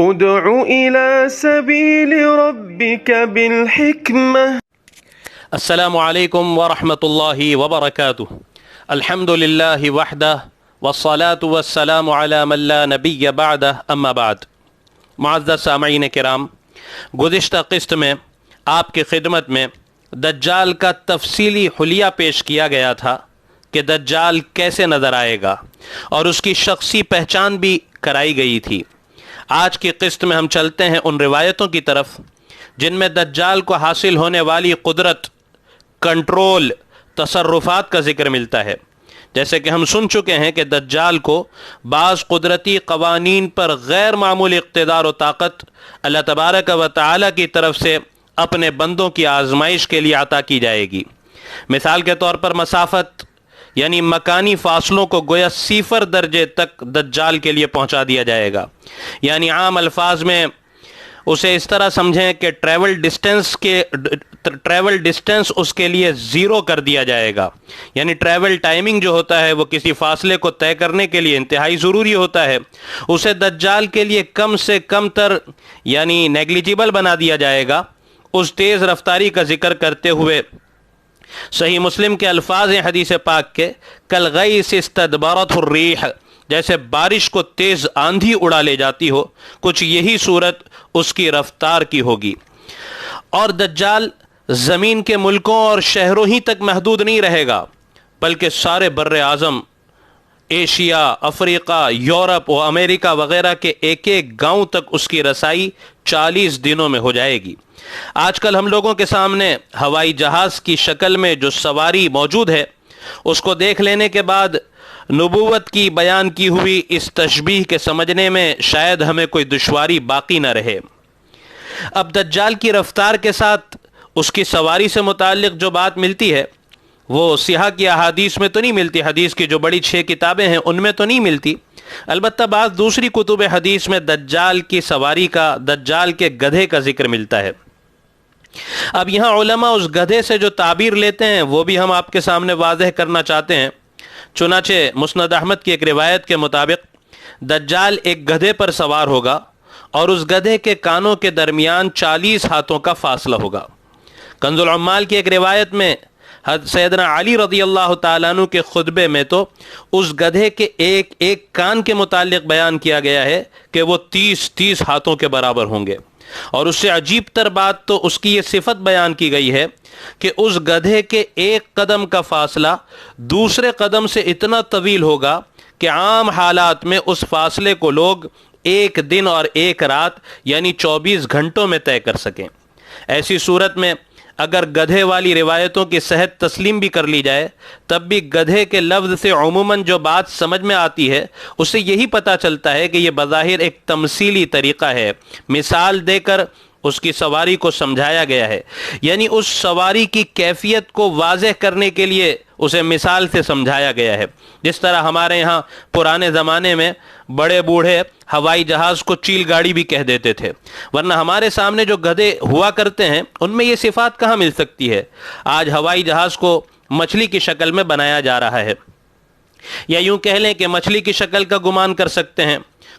ادع إلى سبيل ربك بالحكمة. السلام علیکم ورحمۃ اللہ وبرکاتہ. الحمد للہ وحدہ والصلاة والسلام علی من لا نبی بعدہ، اما بعد. معزز سامعین کرام، گزشتہ قسط میں آپ کی خدمت میں دجال کا تفصیلی حلیہ پیش کیا گیا تھا کہ دجال کیسے نظر آئے گا، اور اس کی شخصی پہچان بھی کرائی گئی تھی. آج کی قسط میں ہم چلتے ہیں ان روایتوں کی طرف جن میں دجال کو حاصل ہونے والی قدرت، کنٹرول، تصرفات کا ذکر ملتا ہے. جیسے کہ ہم سن چکے ہیں کہ دجال کو بعض قدرتی قوانین پر غیر معمولی اقتدار و طاقت اللہ تبارک و تعالی کی طرف سے اپنے بندوں کی آزمائش کے لیے عطا کی جائے گی. مثال کے طور پر مسافت یعنی مکانی فاصلوں کو گویا 0 درجے تک دجال کے لیے پہنچا دیا جائے گا. یعنی عام الفاظ میں اسے اس طرح سمجھیں کہ ٹریول ڈسٹینس اس کے لیے 0 کر دیا جائے گا. یعنی ٹریول ٹائمنگ جو ہوتا ہے وہ کسی فاصلے کو طے کرنے کے لیے انتہائی ضروری ہوتا ہے، اسے دجال کے لیے کم سے کم تر یعنی نیگلیجیبل بنا دیا جائے گا. اس تیز رفتاری کا ذکر کرتے ہوئے صحیح مسلم کے الفاظ ہیں حدیث پاک کے، کالغیث استدبرت الریح، جیسے بارش کو تیز آندھی اڑا لے جاتی ہو، کچھ یہی صورت اس کی رفتار کی ہوگی. اور دجال زمین کے ملکوں اور شہروں ہی تک محدود نہیں رہے گا، بلکہ سارے بر اعظم، ایشیا، افریقہ، یورپ و امریکہ وغیرہ کے ایک ایک گاؤں تک اس کی رسائی 40 دنوں میں ہو جائے گی. آج کل ہم لوگوں کے سامنے ہوائی جہاز کی شکل میں جو سواری موجود ہے، اس کو دیکھ لینے کے بعد نبوت کی بیان کی ہوئی اس تشبیہ کے سمجھنے میں شاید ہمیں کوئی دشواری باقی نہ رہے. اب دجال کی رفتار کے ساتھ اس کی سواری سے متعلق جو بات ملتی ہے وہ سیاح کی احادیث میں تو نہیں ملتی، حدیث کی جو بڑی 6 کتابیں ہیں ان میں تو نہیں ملتی. البتہ بعض دوسری کتب حدیث میں دجال کی سواری کا، دجال کے گدھے کا ذکر ملتا ہے. اب یہاں علماء اس گدھے سے جو تعبیر لیتے ہیں وہ بھی ہم آپ کے سامنے واضح کرنا چاہتے ہیں. چنانچہ مسند احمد کی ایک روایت کے مطابق دجال ایک گدھے پر سوار ہوگا اور اس گدھے کے کانوں کے درمیان 40 ہاتھوں کا فاصلہ ہوگا. کنز العمال کی ایک روایت میں سیدنا علی رضی اللہ تعالیٰ عنہ کے خطبے میں تو اس گدھے کے ایک ایک کان کے متعلق بیان کیا گیا ہے کہ وہ 30 ہاتھوں کے برابر ہوں گے. اور اس سے عجیب تر بات تو اس کی یہ صفت بیان کی گئی ہے کہ اس گدھے کے ایک قدم کا فاصلہ دوسرے قدم سے اتنا طویل ہوگا کہ عام حالات میں اس فاصلے کو لوگ 1 دن اور 1 رات یعنی 24 گھنٹوں میں طے کر سکیں. ایسی صورت میں اگر گدھے والی روایتوں کی صحت تسلیم بھی کر لی جائے تب بھی گدھے کے لفظ سے عموماً جو بات سمجھ میں آتی ہے اس سے یہی پتہ چلتا ہے کہ یہ بظاہر ایک تمثیلی طریقہ ہے، مثال دے کر اس کی سواری کو سمجھایا گیا ہے. یعنی اس سواری کی کیفیت کو واضح کرنے کے لیے اسے مثال سے سمجھایا گیا ہے. جس طرح ہمارے یہاں پرانے زمانے میں بڑے بوڑھے ہوائی جہاز کو چیل گاڑی بھی کہہ دیتے تھے، ورنہ ہمارے سامنے جو گدھے ہوا کرتے ہیں ان میں یہ صفات کہاں مل سکتی ہے. آج ہوائی جہاز کو مچھلی کی شکل میں بنایا جا رہا ہے، یا یوں کہہ لیں کہ مچھلی کی شکل کا گمان کر سکتے ہیں.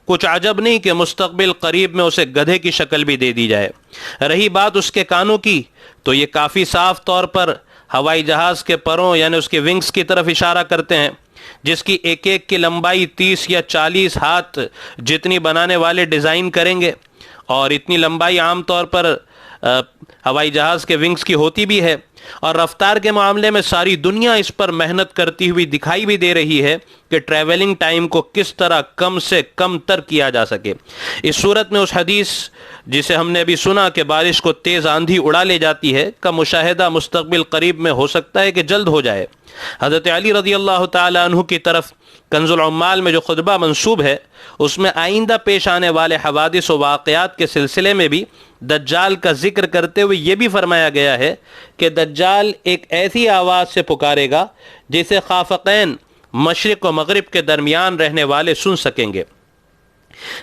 کچھ عجب نہیں کہ مستقبل قریب میں اسے گدھے کی شکل بھی دے دی جائے. رہی بات اس کے کانوں کی تو یہ کافی صاف طور پر ہوائی جہاز کے پروں یعنی اس کے ونگز کی طرف اشارہ کرتے ہیں، جس کی ایک ایک کی لمبائی 30 یا 40 ہاتھ جتنی بنانے والے ڈیزائن کریں گے. اور اتنی لمبائی عام طور پر ہوائی جہاز کے ونگز کی ہوتی بھی ہے. اور رفتار کے معاملے میں ساری دنیا اس پر محنت کرتی ہوئی دکھائی بھی دے رہی ہے کہ ٹریولنگ ٹائم کو کس طرح کم سے کم تر کیا جا سکے. اس صورت میں اس حدیث جسے ہم نے ابھی سنا کہ بارش کو تیز آندھی اڑا لے جاتی ہے کا مشاہدہ مستقبل قریب میں ہو سکتا ہے کہ جلد ہو جائے. حضرت علی رضی اللہ تعالیٰ عنہ کی طرف کنز العمال میں جو خطبہ منسوب ہے اس میں آئندہ پیش آنے والے حوادث و واقعات کے سلسلے میں بھی دجال کا ذکر کرتے ہوئے یہ بھی فرمایا گیا ہے کہ دجال ایک ایسی آواز سے پکارے گا جسے خافقین مشرق و مغرب کے درمیان رہنے والے سن سکیں گے.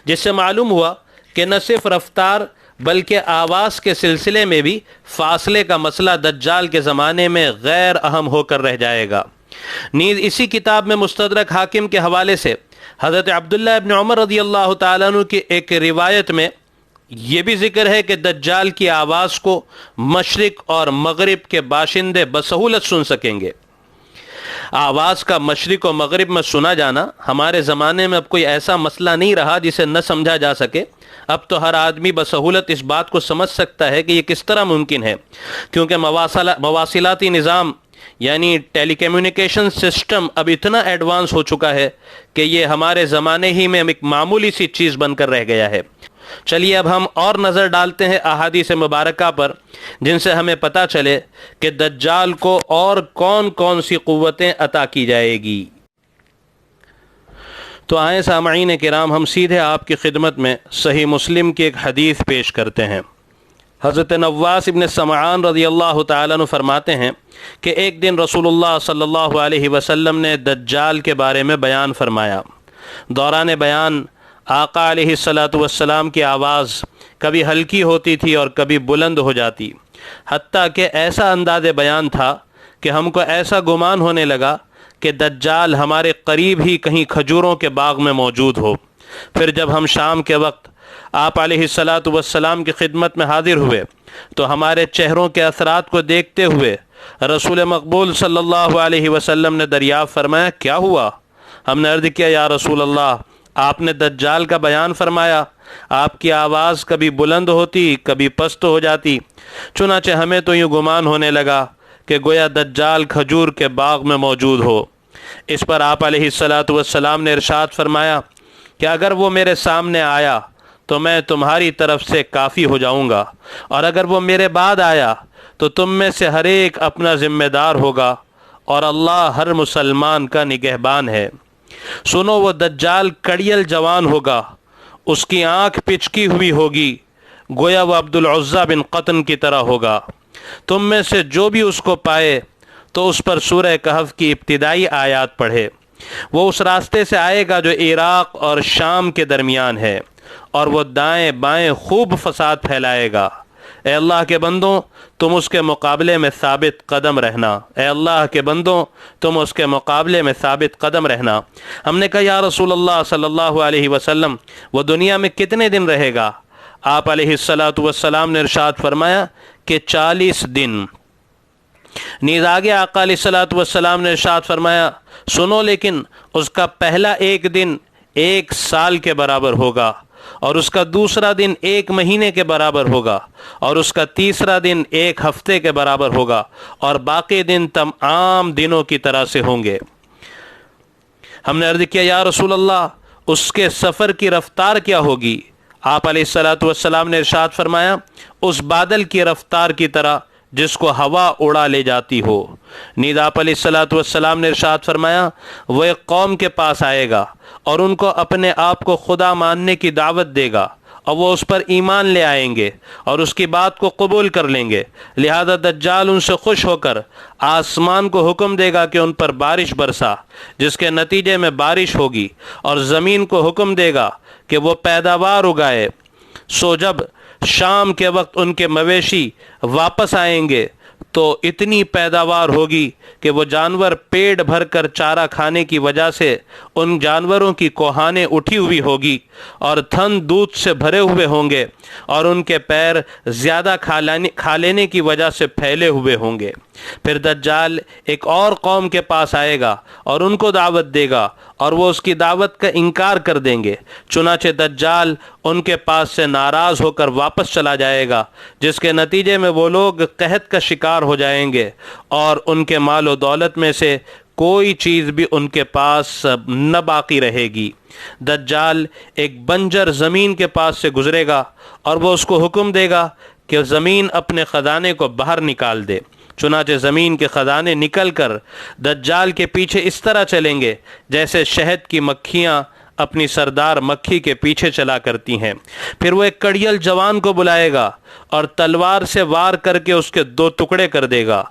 جس سے معلوم ہوا کہ نہ صرف رفتار بلکہ آواز کے سلسلے میں بھی فاصلے کا مسئلہ دجال کے زمانے میں غیر اہم ہو کر رہ جائے گا. نیز اسی کتاب میں مستدرک حاکم کے حوالے سے حضرت عبداللہ ابن عمر رضی اللہ تعالیٰ عنہ کی ایک روایت میں یہ بھی ذکر ہے کہ دجال کی آواز کو مشرق اور مغرب کے باشندے بسہولت سن سکیں گے۔ آواز کا مشرق و مغرب میں سنا جانا ہمارے زمانے میں اب کوئی ایسا مسئلہ نہیں رہا جسے نہ سمجھا جا سکے۔ اب تو ہر آدمی بسہولت اس بات کو سمجھ سکتا ہے کہ یہ کس طرح ممکن ہے، کیونکہ مواصلاتی نظام یعنی ٹیلی کمیونیکیشن سسٹم اب اتنا ایڈوانس ہو چکا ہے کہ یہ ہمارے زمانے ہی میں ایک معمولی سی چیز بن کر رہ گیا ہے۔ چلیے اب ہم اور نظر ڈالتے ہیں احادیث مبارکہ پر، جن سے ہمیں پتہ چلے کہ دجال کو اور کون کون سی قوتیں عطا کی جائے گی۔ تو آئیں سامعین کرام، ہم سیدھے آپ کی خدمت میں صحیح مسلم کی ایک حدیث پیش کرتے ہیں۔ حضرت نواس ابن سمعان رضی اللہ تعالیٰ عنہ فرماتے ہیں کہ ایک دن رسول اللہ صلی اللہ علیہ وسلم نے دجال کے بارے میں بیان فرمایا۔ دوران بیان آقا علیہ السلام کی آواز کبھی ہلکی ہوتی تھی اور کبھی بلند ہو جاتی، حتیٰ کہ ایسا انداز بیان تھا کہ ہم کو ایسا گمان ہونے لگا کہ دجال ہمارے قریب ہی کہیں کھجوروں کے باغ میں موجود ہو۔ پھر جب ہم شام کے وقت آپ علیہ السلام کی خدمت میں حاضر ہوئے تو ہمارے چہروں کے اثرات کو دیکھتے ہوئے رسول مقبول صلی اللہ علیہ وسلم نے دریافت فرمایا، کیا ہوا؟ ہم نے عرض کیا، یا رسول اللہ، آپ نے دجال کا بیان فرمایا، آپ کی آواز کبھی بلند ہوتی کبھی پست ہو جاتی، چنانچہ ہمیں تو یوں گمان ہونے لگا کہ گویا دجال کھجور کے باغ میں موجود ہو۔ اس پر آپ علیہ السلام نے ارشاد فرمایا کہ اگر وہ میرے سامنے آیا تو میں تمہاری طرف سے کافی ہو جاؤں گا، اور اگر وہ میرے بعد آیا تو تم میں سے ہر ایک اپنا ذمہ دار ہوگا، اور اللہ ہر مسلمان کا نگہبان ہے۔ سنو، وہ دجال کڑیل جوان ہوگا، اس کی آنکھ پچکی ہوئی ہوگی، گویا وہ عبد العزیٰ بن قطن کی طرح ہوگا۔ تم میں سے جو بھی اس کو پائے تو اس پر سورہ کہف کی ابتدائی آیات پڑھے۔ وہ اس راستے سے آئے گا جو عراق اور شام کے درمیان ہے، اور وہ دائیں بائیں خوب فساد پھیلائے گا۔ اے اللہ کے بندوں، تم اس کے مقابلے میں ثابت قدم رہنا۔ اے اللہ کے بندوں، تم اس کے مقابلے میں ثابت قدم رہنا۔ ہم نے کہا، یا رسول اللہ صلی اللہ علیہ وسلم، وہ دنیا میں کتنے دن رہے گا؟ آپ علیہ السلام نے ارشاد فرمایا کہ 40 دن۔ نیز آگے آقا علیہ السلام نے ارشاد فرمایا، سنو، لیکن اس کا پہلا ایک دن 1 سال کے برابر ہوگا، اور اس کا دوسرا دن 1 مہینے کے برابر ہوگا، اور اس کا تیسرا دن 1 ہفتے کے برابر ہوگا، اور باقی دن تمام دنوں کی طرح سے ہوں گے۔ ہم نے عرض کیا، یا رسول اللہ، اس کے سفر کی رفتار کیا ہوگی؟ آپ علیہ السلام نے ارشاد فرمایا، اس بادل کی رفتار کی طرح جس کو ہوا اڑا لے جاتی ہو۔ نیز آپ علیہ السلام نے ارشاد فرمایا، وہ ایک قوم کے پاس آئے گا اور ان کو اپنے آپ کو خدا ماننے کی دعوت دے گا، اور وہ اس پر ایمان لے آئیں گے اور اس کی بات کو قبول کر لیں گے۔ لہذا دجال ان سے خوش ہو کر آسمان کو حکم دے گا کہ ان پر بارش برسا، جس کے نتیجے میں بارش ہوگی، اور زمین کو حکم دے گا کہ وہ پیداوار اگائے۔ سو جب شام کے وقت ان کے مویشی واپس آئیں گے تو اتنی پیداوار ہوگی کہ وہ جانور پیٹ بھر کر چارہ کھانے کی وجہ سے ان جانوروں کی کوہانیں اٹھی ہوئی ہوگی، اور تھن دودھ سے بھرے ہوئے ہوں گے، اور ان کے پیر زیادہ کھا لینے کی وجہ سے پھیلے ہوئے ہوں گے۔ پھر دجال ایک اور قوم کے پاس آئے گا اور ان کو دعوت دے گا، اور وہ اس کی دعوت کا انکار کر دیں گے۔ چنانچہ دجال ان کے پاس سے ناراض ہو کر واپس چلا جائے گا، جس کے نتیجے میں وہ لوگ قحط کا شکار ہو جائیں گے، اور ان کے مال و دولت میں سے کوئی چیز بھی ان کے پاس نہ باقی رہے گی۔ دجال ایک بنجر زمین کے پاس سے گزرے گا، اور وہ اس کو حکم دے گا کہ زمین اپنے خزانے کو باہر نکال دے۔ چنانچہ زمین کے خزانے نکل کر دجال کے پیچھے اس طرح چلیں گے جیسے شہد کی مکھیاں اپنی سردار مکھی کے پیچھے چلا کرتی ہیں۔ پھر وہ ایک کڑیل جوان کو بلائے گا اور تلوار سے وار کر کے اس کے 2 ٹکڑے کر دے گا۔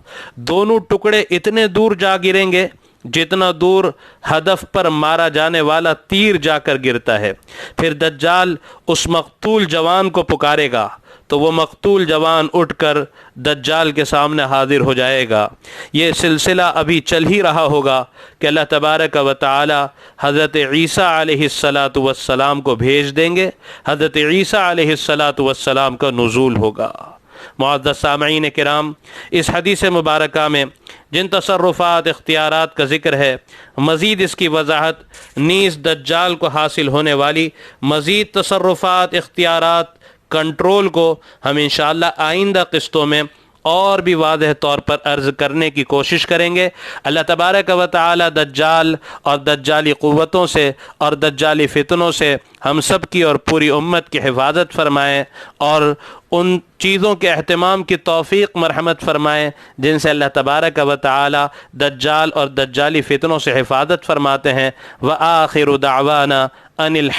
دونوں ٹکڑے اتنے دور جا گریں گے جتنا دور ہدف پر مارا جانے والا تیر جا کر گرتا ہے۔ پھر دجال اس مقتول جوان کو پکارے گا تو وہ مقتول جوان اٹھ کر دجال کے سامنے حاضر ہو جائے گا۔ یہ سلسلہ ابھی چل ہی رہا ہوگا کہ اللہ تبارک و تعالی حضرت عیسیٰ علیہ السلام کو بھیج دیں گے، حضرت عیسیٰ علیہ السلام کا نزول ہوگا۔ معزز سامعین کرام، اس حدیث مبارکہ میں جن تصرفات اختیارات کا ذکر ہے، مزید اس کی وضاحت نیز دجال کو حاصل ہونے والی مزید تصرفات اختیارات کنٹرول کو ہم انشاءاللہ آئندہ قسطوں میں اور بھی واضح طور پر عرض کرنے کی کوشش کریں گے۔ اللہ تبارک و تعالی دجال اور دجالی قوتوں سے اور دجالی فتنوں سے ہم سب کی اور پوری امت کی حفاظت فرمائے، اور ان چیزوں کے اہتمام کی توفیق مرحمت فرمائے جن سے اللہ تبارک و تعالی دجال اور دجالی فتنوں سے حفاظت فرماتے ہیں۔ وآخر دعوانا ان